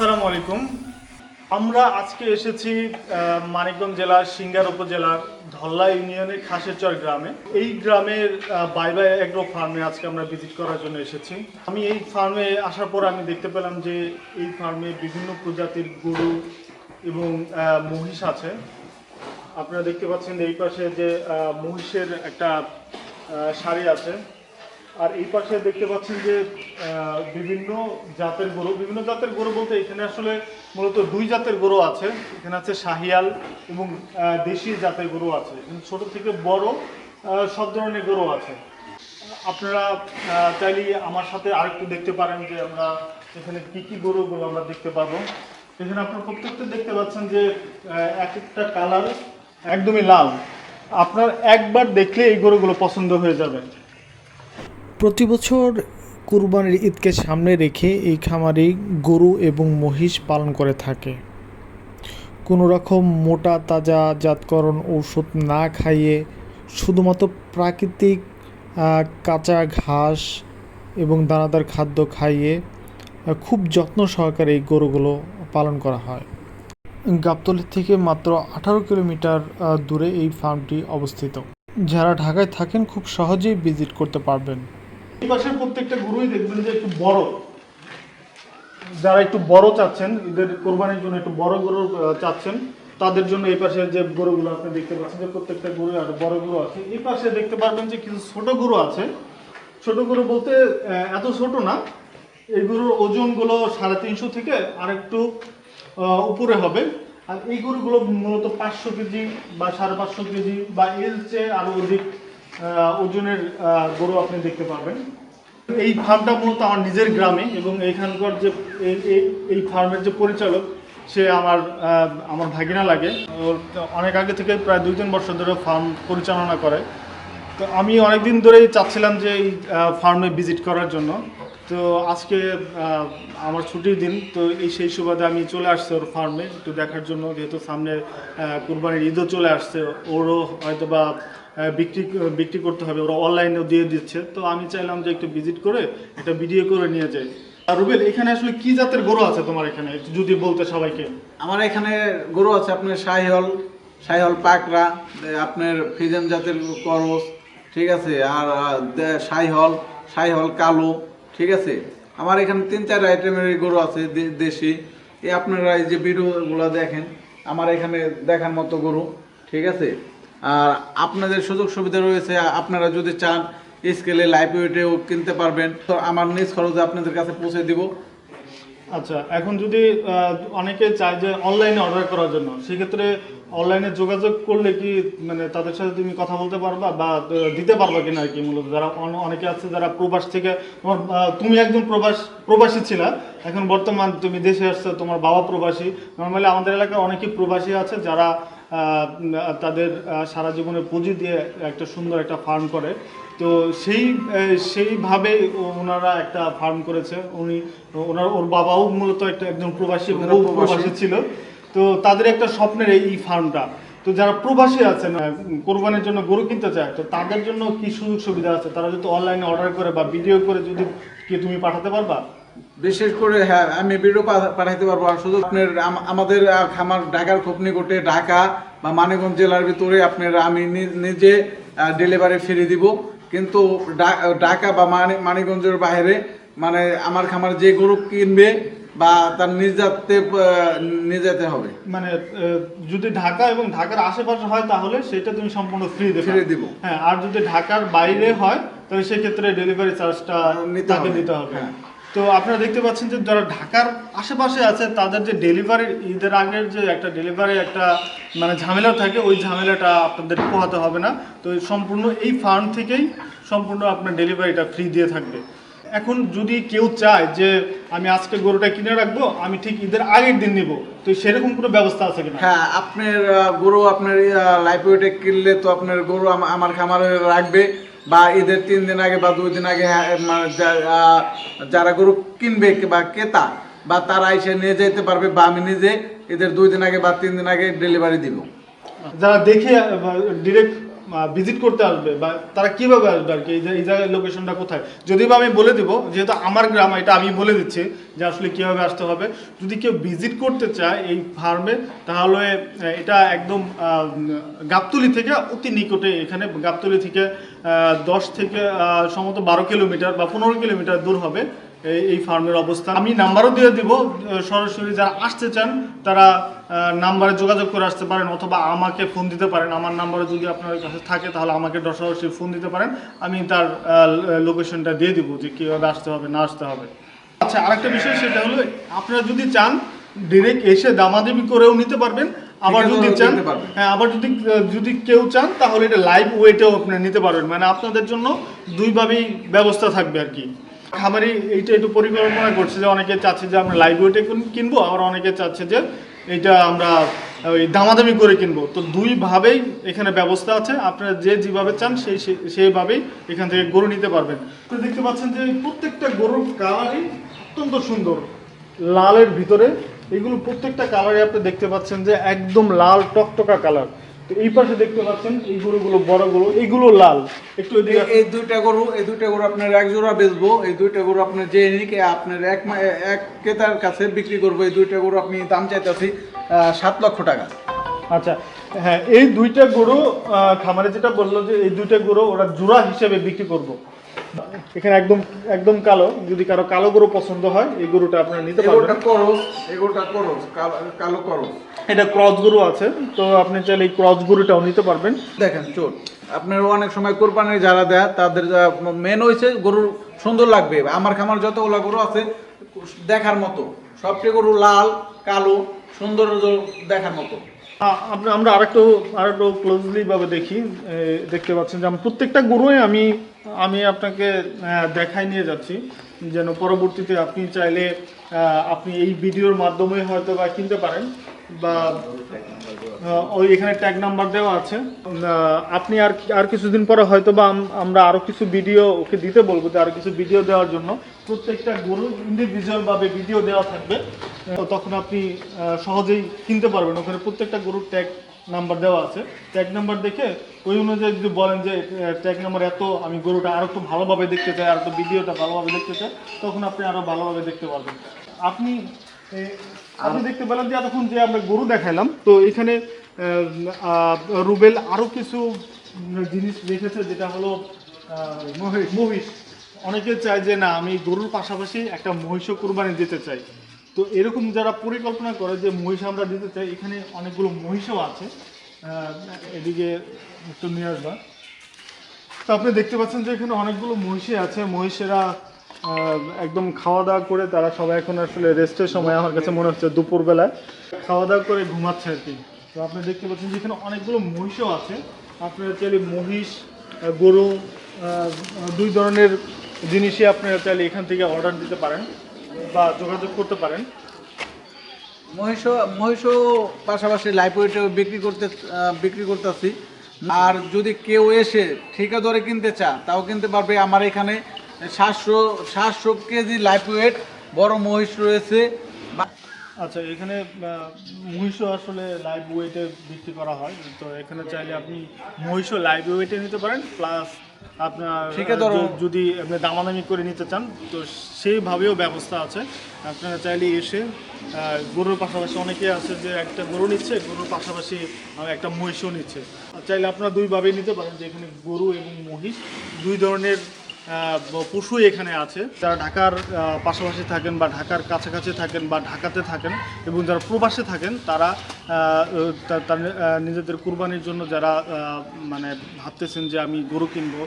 আসসালামু আলাইকুম। আমরা আজকে এসেছি মানিকগঞ্জ জেলার সিংগার উপজেলার ধল্লা ইউনিয়নের খাসেরচর গ্রামে। এই গ্রামের বাই বাই এগ্রো ফার্মে আজকে আমরা ভিজিট করার জন্য এসেছি। আমি এই ফার্মে আসার পর আমি দেখতে পেলাম যে এই ফার্মে বিভিন্ন প্রজাতির গরু এবং মহিষ আছে। আপনারা দেখতে পাচ্ছেন এই পাশে যে মহিষের একটা সারি আছে, আর এই পাশে দেখতে পাচ্ছেন যে বিভিন্ন জাতের গরু বলতে এখানে আসলে মূলত দুই জাতের গরু আছে। এখানে আছে শাহিয়াল এবং দেশি জাতের গরু আছে। এখানে ছোট থেকে বড় সব ধরনের গরু আছে। আপনারা চাইলে আমার সাথে আরেকটু দেখতে পারেন যে আমরা এখানে কি কি গরুগুলো আমরা দেখতে পাবো। এখানে আপনারা প্রত্যেকটা দেখতে পাচ্ছেন যে এক একটা কালার একদমই লাল। আপনার একবার দেখলে এই গরুগুলো পছন্দ হয়ে যাবে। প্রতি বছর কুরবানির ঈদকে সামনে রেখে এই খামারে গরু এবং মহিষ পালন করে থাকে। কোনো রকম মোটা তাজাজাতকরণ ঔষধ না খাইয়ে শুধুমাত্র প্রাকৃতিক কাঁচা ঘাস এবং দানাদার খাদ্য খাইয়ে খুব যত্ন সহকারে এই গরুগুলো পালন করা হয়। গাবতলী থেকে মাত্র 18 কিলোমিটার দূরে এই ফার্মটি অবস্থিত। যারা ঢাকায় থাকেন খুব সহজেই ভিজিট করতে পারবেন। এই পাশের প্রত্যেকটা গরুই দেখবেন যে একটু বড়। যারা একটু বড় চাচ্ছেন, ঈদের কোরবানির জন্য একটু বড় গরু চাচ্ছেন, তাদের জন্য এই পাশে যে গরুগুলো আপনি দেখতে পাচ্ছেন যে প্রত্যেকটা গরু আর বড় গরু আছে। এই পাশে দেখতে পারবেন যে কিছু ছোট গরু আছে। ছোট গরু বলতে এত ছোট না, এই গরুর ওজনগুলো 350 থেকে আরেকটু উপরে হবে। আর এই গরুগুলো মূলত 500 কেজি বা 550 কেজি বা এর চেয়ে আরও অধিক ওজনের গরু আপনি দেখতে পাবেন। এই ফার্মটা মূলত আমার নিজের গ্রামে, এবং এইখানকার যে এই ফার্মের যে পরিচালক সে আমার ভাগিনা লাগে। ওর অনেক আগে থেকে প্রায় 2-3 বছর ধরে ফার্ম পরিচালনা করে। তো আমি অনেক দিন ধরেই চাচ্ছিলাম যে এই ফার্মে ভিজিট করার জন্য। তো আজকে আমার ছুটির দিন, তো সেই সুবাদে আমি চলে আসছি ওর ফার্মে একটু দেখার জন্য। যেহেতু সামনে কুরবানির ঈদও চলে আসছে, ওরও হয়তো বা বিক্রি করতে হবে, ওরা অনলাইনেও দিয়ে দিচ্ছে। তো আমি চাইলাম যে একটু ভিজিট করে একটা ভিডিও করে নিয়ে যাই। আর রুবেল, এখানে আসলে কি জাতের গরু আছে তোমার এখানে, একটু যদি বলতে সবাইকে। আমার এখানে গরু আছে আপনার শাহিওয়াল পাকড়া, আপনার ফ্রিজিয়ান জাতের করস, ঠিক আছে, আর শাহিওয়াল কালো, ঠিক আছে। আমার এখানে 3-4 আইটেমের গরু আছে দেশি। এই আপনারা এই যে ভিডিওগুলো দেখেন, আমার এখানে দেখার মতো গরু, ঠিক আছে। আর আপনাদের সুযোগ সুবিধা রয়েছে, আপনারা যদি চান স্কেলে লাইভ ওয়েটেও কিনতে পারবেন, তো আমার নিজ খরচে আপনাদের কাছে পৌঁছে দিব। আচ্ছা, এখন যদি অনেকে চায় যে অনলাইনে অর্ডার করার জন্য, সেক্ষেত্রে অনলাইনে যোগাযোগ করলে কি মানে তাদের সাথে তুমি কথা বলতে পারবা বা দিতে পারবা কিনা আর কি? মূলত যারা অনেকে আছে যারা প্রবাস থেকে, তুমি একজন প্রবাসী ছিলা, এখন বর্তমান তুমি দেশে আসছো, তোমার বাবা প্রবাসী। নর্মালি আমাদের এলাকায় অনেকেই প্রবাসী আছে যারা তাদের সারা জীবনের পুঁজি দিয়ে একটা সুন্দর একটা ফার্ম করে। তো সেইভাবে ওনারা একটা ফার্ম করেছে। ওর বাবাও মূলত একজন প্রবাসী ছিল। তো তাদের একটা স্বপ্নের এই ফার্মটা। তো যারা প্রবাসী আছেন, কোরবানির জন্য গরু কিনতে চায়, তো তাদের জন্য কি সুযোগ সুবিধা আছে? তারা যদি অনলাইনে অর্ডার করে বা ভিডিও করে যদি তুমি পাঠাতে পারবা? বিশেষ করে হ্যাঁ, আমি ভিডিও পাঠাতে পারবো। আর শুধু আপনার আমাদের খামার ঢাকার খুব নিকটে, ঢাকা বা মানিকগঞ্জ জেলার ভিতরে আপনার আমি নিজে ডেলিভারি ফ্রি দিব। কিন্তু ঢাকা বা মানিকগঞ্জের বাইরে মানে আমার খামার যে গরু কিনবে বা তার নিয়ে যেতে হবে। মানে যদি ঢাকা এবং ঢাকার আশেপাশে হয় তাহলে সেটা তুমি সম্পূর্ণ ফ্রি দিব। হ্যাঁ, আর যদি ঢাকার বাইরে হয় তাহলে সেক্ষেত্রে ডেলিভারি চার্জটা দিতে হবে। হ্যাঁ। তো আপনারা দেখতে পাচ্ছেন যে যারা ঢাকার আশেপাশে আছে তাদের যে ডেলিভারির ঈদের আগের যে একটা ডেলিভারি একটা মানে ঝামেলা থাকে, ওই ঝামেলাটা আপনাদের পোহাতে হবে না। তো সম্পূর্ণ এই ফার্ম থেকেই সম্পূর্ণ আপনার ডেলিভারিটা ফ্রি দিয়ে থাকবে। এখন যদি কেউ চায় যে আমি আজকে গরুটা কিনে রাখবো, আমি ঠিক ঈদের আগের দিন নিব, তো সেরকম কোনো ব্যবস্থা আছে কিনা? হ্যাঁ, আপনার গরু আপনার লাইভ ওয়েটে কিনলে তো আপনার গরু আমার খামারে রাখবে, বা ঈদের 3 দিন আগে বা 2 দিন আগে যারা গরু কিনবে বা ক্রেতা বা তারা এসে নিয়ে যেতে পারবে, বা আমি নিজে ঈদের 2 দিন আগে বা 3 দিন আগে ডেলিভারি দিব। যারা দেখে ডিরেক্ট ভিজিট করতে আসবে বা তারা কিভাবে আসবে আর কি, এই জায়গায় লোকেশনটা কোথায়, যদিও বা আমি বলে দিব, যেহেতু আমার গ্রাম এটা আমি বলে দিচ্ছি যে আসলে কিভাবে আসতে হবে। যদি কেউ ভিজিট করতে চায় এই ফার্মে, তাহলে এটা একদম গাবতলী থেকে অতি নিকটে, এখানে গাবতলী থেকে 10 থেকে সম্ভবত 12 কিলোমিটার বা 15 কিলোমিটার দূর হবে এই ফার্মের অবস্থান। আমি নাম্বারও দিয়ে দিব, সরাসরি যারা আসতে চান তারা নাম্বারে যোগাযোগ করে আসতে পারেন, অথবা আমাকে ফোন দিতে পারেন। আমার নাম্বারে যদি আপনার কাছে থাকে তাহলে আমাকে সরাসরি ফোন দিতে পারেন, আমি তার লোকেশনটা দিয়ে দিব যে কীভাবে আসতে হবে না আসতে হবে। আচ্ছা, আরেকটা বিষয় সেটা হলো, আপনারা যদি চান ডিরেক্ট এসে দামাদামি করেও নিতে পারবেন, আবার যদি চান আবার যদি কেউ চান তাহলে এটা লাইভ ওয়েটেও আপনারা নিতে পারবেন, মানে আপনাদের জন্য দুইভাবেই ব্যবস্থা থাকবে আর কি। খামারি এইটা একটু পরিকল্পনা করছে যে অনেকে চাচ্ছে যে আমরা লাইভ ওয়েটে কিনবো, আবার অনেকে চাচ্ছে যে এইটা আমরা ওই দামাদামি করে কিনবো। তো দুইভাবেই এখানে ব্যবস্থা আছে, আপনারা যেভাবে চান সেইভাবেই এখান থেকে গরু নিতে পারবেন। তো দেখতে পাচ্ছেন যে প্রত্যেকটা গরুর কালারই অত্যন্ত সুন্দর, লালের ভিতরে এগুলো প্রত্যেকটা কালারে আপনি দেখতে পাচ্ছেন যে একদম লাল টকটকা কালার। তো এই পাশে দেখতে পাচ্ছেন এই গরুগুলো বড়গুলো, এইগুলো লাল। একটু এই দুইটা গরু আপনার এক জোড়া বেচবো, এই দুইটা গরু আপনার যে নিকে আপনার এক ক্রেতার কাছে বিক্রি করবো। এই দুইটা গরু আপনি দাম চাইতেছি 7 লক্ষ টাকা। আচ্ছা, হ্যাঁ, এই দুইটা গরু খামারে যেটা বললো যে এই দুইটা গরু ওরা জোড়া হিসেবে বিক্রি করব। এখানে একদম কালো, যদি কারো কালো গরু পছন্দ হয় এই গরুটা আপনারা নিতে পারবেন। এগুলোটা করস কালো করস, এটা ক্রস গরু আছে, তো আপনি চাইলে এই ক্রস গরুটাও নিতে পারবেন। দেখেন চোট আপনার অনেক সময় কোরবানি যারা দেয় তাদের মেন হয়েছে গরুর সুন্দর লাগবে। আমার খামার যতগুলো গরু আছে দেখার মতো, সবচেয়ে গরু লাল কালো সুন্দর দেখার মতো। আমরা আরেকটু ক্লোজলি ভাবে দেখতে পাচ্ছেন যে প্রত্যেকটা গরুই আমি আপনাকে দেখাই নিয়ে যাচ্ছি, যেন পরবর্তীতে আপনি চাইলে আপনি এই ভিডিওর মাধ্যমে হয়তো বা কিনতে পারেন, বা ওই এখানে ট্যাগ নাম্বার দেওয়া আছে। আপনি আর কিছুদিন পরে হয়তো বা আমরা আরও কিছু ভিডিও ওকে দিতে বলবো, যে আরও কিছু ভিডিও দেওয়ার জন্য। প্রত্যেকটা গরু ইন্ডিভিজুয়ালভাবে ভিডিও দেওয়া থাকবে, তখন আপনি সহজেই কিনতে পারবেন। ওখানে প্রত্যেকটা গরুর ট্যাগ নাম্বার দেওয়া আছে, ট্যাগ নাম্বার দেখে ওই অনুযায়ী যদি বলেন যে ট্যাগ নাম্বার এত, আমি গরুটা আরও একটু ভালোভাবে দেখতে চাই, আর একটু ভিডিওটা ভালোভাবে দেখতে চাই, তখন আপনি আরও ভালোভাবে দেখতে পারবেন। আপনি দেখতে পেলেন যে এতক্ষণ যে আমরা গরু দেখাইলাম, তো এখানে রুবেল আরও কিছু জিনিস রেখেছে, যেটা হলো মহিষ। অনেকে চায় যে না, আমি গরুর পাশাপাশি একটা মহিষও কুরবানি দিতে চাই। তো এরকম যারা পরিকল্পনা করে যে মহিষ আমরা দিতে চাই, এখানে অনেকগুলো মহিষও আছে। এদিকে একটু নিয়ে আসবা। তো আপনি দেখতে পাচ্ছেন যে এখানে অনেকগুলো মহিষই আছে। মহিষেরা একদম খাওয়া দাওয়া করে তারা সবাই এখন আসলে রেস্টের সময়, আমার কাছে মনে হচ্ছে দুপুরবেলায় খাওয়া দাওয়া করে ঘুমাচ্ছে আর কি। তো আপনি দেখতে পাচ্ছেন যে এখানে অনেকগুলো মহিষও আছে। আপনারা চাইলে মহিষ গরু দুই ধরনের জিনিসই আপনারা চাইলে এখান থেকে অর্ডার দিতে পারেন বা যোগাযোগ করতে পারেন। মহিষও পাশাপাশি লাইফ ওয়েটেও বিক্রি করতেছি। আর যদি কেউ এসে ঠিকা দরে কিনতে চায় তাও কিনতে পারবে। আমার এখানে 700 কেজি লাইফ ওয়েট বড় মহিষ রয়েছে। আচ্ছা, এখানে মহিষও আসলে লাইভ ওয়েটে বিক্রি করা হয়। তো এখানে চাইলে আপনি মহিষও লাইভ ওয়েটে নিতে পারেন, প্লাস আপনার যদি আপনি দামাদামি করে নিতে চান তো সেইভাবেও ব্যবস্থা আছে। আপনারা চাইলে এসে গরুর পাশাপাশি অনেকে আছে যে একটা গরু নিচ্ছে, গরুর পাশাপাশি একটা মহিষও নিচ্ছে। চাইলে আপনারা দুইভাবেই নিতে পারেন, যে এখানে গরু এবং মহিষ দুই ধরনের পশু এখানে আছে। যারা ঢাকার পাশাপাশি থাকেন বা ঢাকার কাছাকাছি থাকেন বা ঢাকাতে থাকেন এবং যারা প্রবাসে থাকেন, তারা নিজেদের কুরবানির জন্য যারা মানে ভাবতেছেন যে আমি গরু কিনবো,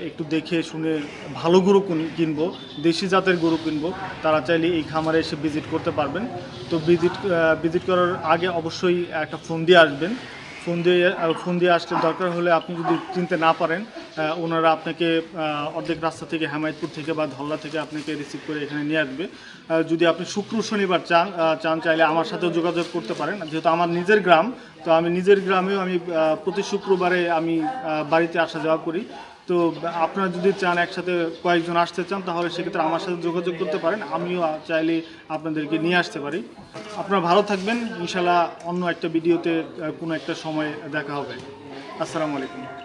একটু দেখে শুনে ভালো গরু কিনবো, দেশি জাতের গরু কিনবো, তারা চাইলে এই খামারে এসে ভিজিট করতে পারবেন। তো ভিজিট করার আগে অবশ্যই একটা ফোন দিয়ে আসবেন। ফোন দিয়ে আসতে দরকার হলে আপনি যদি চিনতে না পারেন, ওনারা আপনাকে অর্ধেক রাস্তা থেকে হেমায়তপুর থেকে বা ধল্লা থেকে আপনাকে রিসিভ করে এখানে নিয়ে আসবে। যদি আপনি শুক্র শনিবার চান চাইলে আমার সাথেও যোগাযোগ করতে পারেন। যেহেতু আমার নিজের গ্রাম, তো আমি নিজের গ্রামেও আমি প্রতি শুক্রবারে আমি বাড়িতে আসা যাওয়া করি। তো আপনারা যদি চান একসাথে কয়েকজন আসতে চান, তাহলে সেক্ষেত্রে আমার সাথে যোগাযোগ করতে পারেন। আমিও চাইলে আপনাদেরকে নিয়ে আসতে পারি। আপনারা ভালো থাকবেন। ইনশাল্লাহ অন্য একটা ভিডিওতে কোনো একটা সময় দেখা হবে। আসসালামু আলাইকুম।